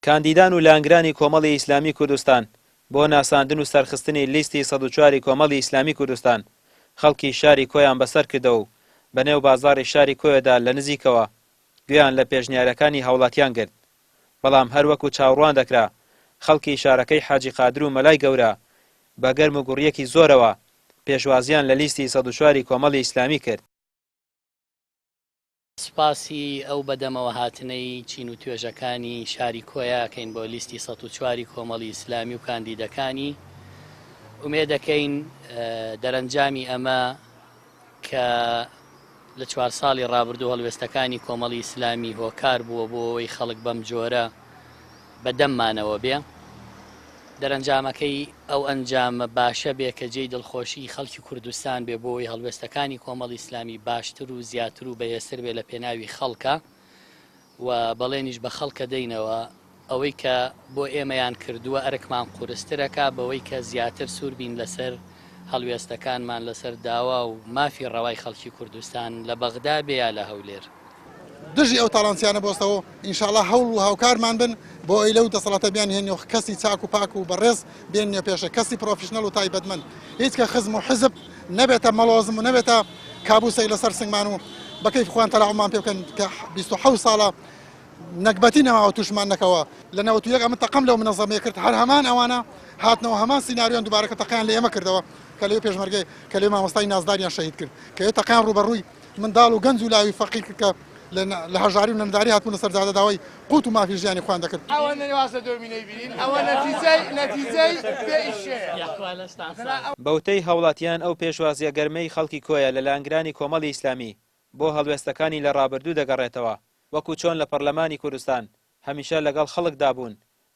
کاندیدان و لانگرانی کۆمەڵی ئیسلامی کوردستان بۆ ناساندن و سەرخستنی لیستی 104 کۆمەڵی ئیسلامی کوردستان خەڵکی شاری کۆیان بەسەر کردەوە و بەنێو بازاڕی شاری کۆیەدا لە نزیکەوە گوێیان لە پێشنیارەکانی هاوڵاتیان کرد. بەڵام هەروەکو چاوەڕوان دەکرا خەڵکی شارەکەی حاجی قادر و مەلای گەورە بە گەرم و گوڕیەکی زۆرەوە پێشوازیان لە لیستی 104 کۆمەڵی ئیسلامی کرد. سپاسی ئەو بەدەمەوە هاتنەی چین و توێژەکانی شاری کۆیا کەین بۆ لیستی 104 کۆمەڵی ئیسلامی و کاندیدەکانی. ئومێد دەکەین دەرەنجامی ئەمە کە لە 4 ساڵی ڕابردوو هەڵوێستەکانی کۆمەڵی ئیسلامی هۆکار بووە بۆ ئەوەی خەڵک بەم جۆرە بەدەممانەوە بێ. دەرەنجامەکەی ئەو ئەنجامە باشە بێ کە جێی دڵخۆشی خەڵکی کوردستان بێ بۆ ئەوەی هەڵوێستەکانی کۆمەڵی ئیسلامی باشتر و زیاتر و بەهێزتر بێ لە پێناوی خەڵکە و بەڵێنیش بە خەڵکە دەینەوە ئەوەی کە بۆ ئێمەیان کردووە ئەرکمان قورسترەکە بەوەی کە زیاتر سوور بین لەسەر هەڵوێستەکانمان لەسەر داوا و مافی ڕەوای خەڵکی کوردستان لە بەغدا بێ یا لە هەولێر. دژی ئەو تاڵانسیانە بۆستەوە ئینشاءڵڵا هەوڵ و هاوکارمان بن بۆ ئەی لەو دەسەڵاتە بیان هێنی و کەسی چاک و پاک و بەڕێز بێنێ پێشە کەسی پرۆفیشنەل و تایبەتمەند هیچ کە خزم و حزب نەبێتە مەڵۆزم و نەبێتە کابووسەی لەسەر سنگمان و بەکەیف خوان تەلاعومان پێ بکەن کە 27 ساڵە نەکبەتی نەماوە تووشمان نەکەوە لە 91 ئەمە تەقەم لەو منەظەمەیە کرد هەر هەمان ئەوانە هاتنەوە هەمان سیناریۆن دووبارەکە تەقیان لە ئێمە کردەوە کە لەوێ پێشمەرگەی کە لێ مامۆستای نازداریان شەهید کرد کە ئێ تەقیان ڕوبەڕووی منداڵ و گەنج و لاوی فەقیر کرد کە لە هەژاری و نەمداری هاتبوون لەسەر زادە داوای قوت و مافی ژیانی خوان دەکرد. ئەوە نەواسە دۆمینەی بینین ئەوە نەتیجەی پێئیشەیە. بەوتەی هەوڵاتیان ئەو پێشوازیە گەرمەی خەڵکی کۆیە لە لانگرانی کۆمەڵی ئیسلامی بۆ هەڵوێستەکانی لە ڕابردوو دەگەڕێتەوە وەکو چۆن لە پەرلەمانی کوردستان هەمیشە لەگەڵ خەڵکدا بوون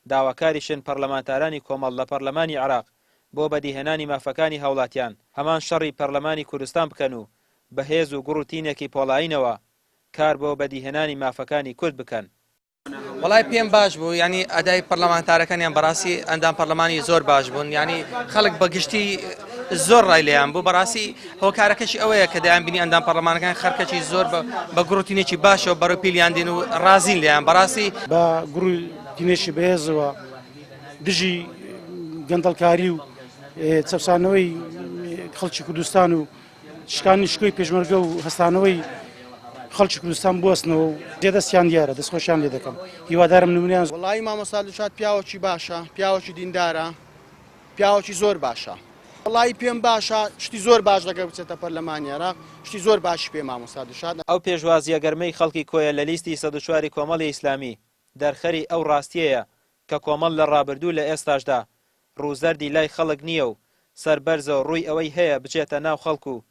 داواکاریشن پەرلەمانتارانی کۆمەڵ لە پەرلەمانی عێراق بۆ بەدیهێنانی مافەکانی هەوڵاتیان هەمان شەڕی پەرلەمانی کوردستان بکەن و بەهێز و گوڕ و تینێکی پۆڵاینەوە کار بۆ بەدیهێنانی مافەکانی کورد بکەن. وڵای پێم باش بوو ینی ئەدای پەرلەمانتارەکانیان بەڕاستی ئەندام پەرلەمانی زۆر باش بوون ینی خەڵک بەگشتی زۆر ڕای لێیان بوو بەڕاستی هۆکارەکەشی ئەوەیە کە دەیان بینی ئەندام پەرلەمانەکان خەرکەی زۆر بە گوڕوتینێکی باشەوە بەرەو پیلیان دێن و ڕازین لێیان بەڕاستی بە گوڕوتینێکی بەهێزەوە دژی گەندەڵکاری و چەپسانەوەی خەڵکی کوردستان و شکانی شکۆی پێشمەرگە و هەستانەوەی خەڵکی کوردستان بوەستنەوە و دێدەستیان دیارە دەستخۆشیان لێ دەکەم هیوادارم نمونیان. وڵی مامۆستا دڵشاد پیاوەکی باشە پیاوەکی دیندارە پیاوەکی زۆر باشە وڵی پێم باشە شتی زۆر باش دەکە بچێتە پەرلەمانی عێراق شتی زۆر باشی پێ مامۆستا دڵشاد. ئەو پێشوازیە گەرمەی خەڵکی کۆیە لە لیستی 104 کۆمەڵی ئیسلامی دەرخەری ئەو ڕاستیەیە کە کۆمەڵ لە ڕابردوو لە ئێستاشدا ڕووزەردی لای خەڵک نییە و سەربەرزە و ڕووی ئەوەی هەیە بچێتە ناو خەڵکو و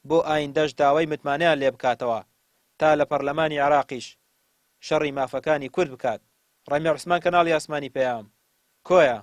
بۆ ئایندەش داوای متمانەیان لێ بکاتەوە تا لە پەرلەمانی عێراقیش شەڕی مافەکانی کورد بکات. ڕەمی عوسمان کەناڵی ئاسمانی پێیام کۆیە.